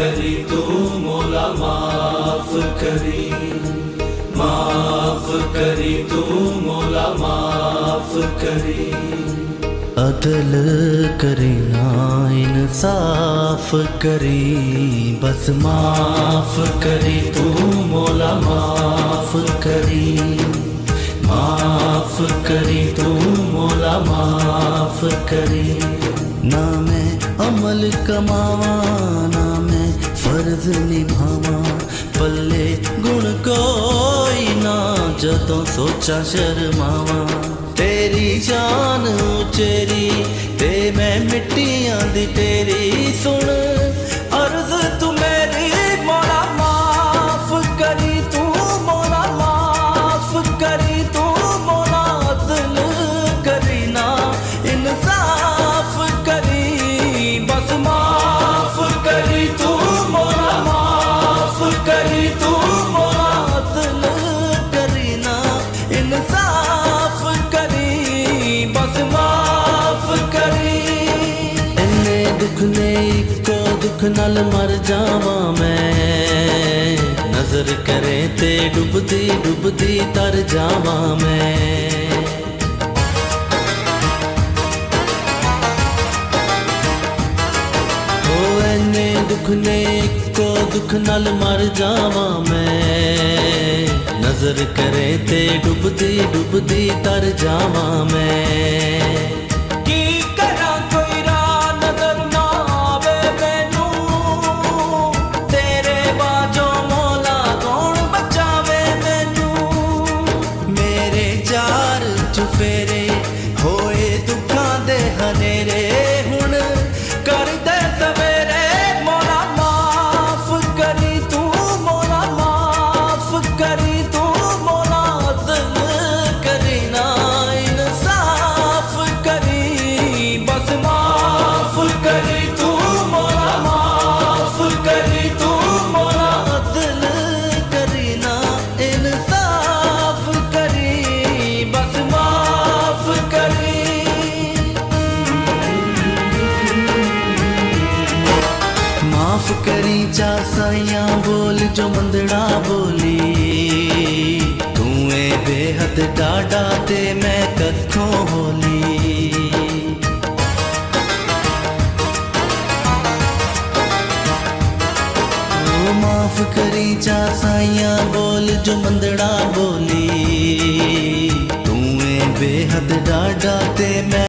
करी तू मौला माफ करी, माफ करी तू मौला माफ करी। अदल करीना इंसाफ करी, बस माफ करी तू मौला माफ करी, माफ करी तू मौला माफ करी। ना मैं अमल कमावा ना मैं फर्ज निभावा, पल्ले गुण कोई ना जदों सोचा शर्मावा। तेरी जान उचेरी ते मैं मिट्टियां दी तेरी सुन अर्ज तू मेरी मौला माफ करी तू मौला माफ करी तू मौला अदल करी ना इंसाफ करी, बस माफ करी तू मौला माफ करी तू मौला अदल करी ना इंसाफ करी, बस माफ करी। इन्ने दुख ने इको दुख नाल मर जावा मैं, नजर करे ते डुबदी डुबदी तर जावा मैं। इन्ने दुख ने इको दुख नाल मर जावा मैं, नजर करे ते डुबदी डुबदी तर जावा मैं। की करा कोई राह नजर ना आवे मैनू, तेरे बाजो मौला कौन बचावे मैनू। मेरे चार चुफेरे होए दुखां दे हनेरे, हुण कर दे सवेरे मौला माफ करी तू मौला माफ करी तू मौला अदल करी ना इंसाफ करी, बस माफ करी तू मौला माफ करी तू मौला अदल करी ना इंसाफ करी, बस माफ करी। माफ करी जा साइयां बोल जो मंदड़ा बोली, तू ए बेहद डाडा ते मैं कथों होली। ओ माफ करी जा साइयां बोल जो मंदड़ा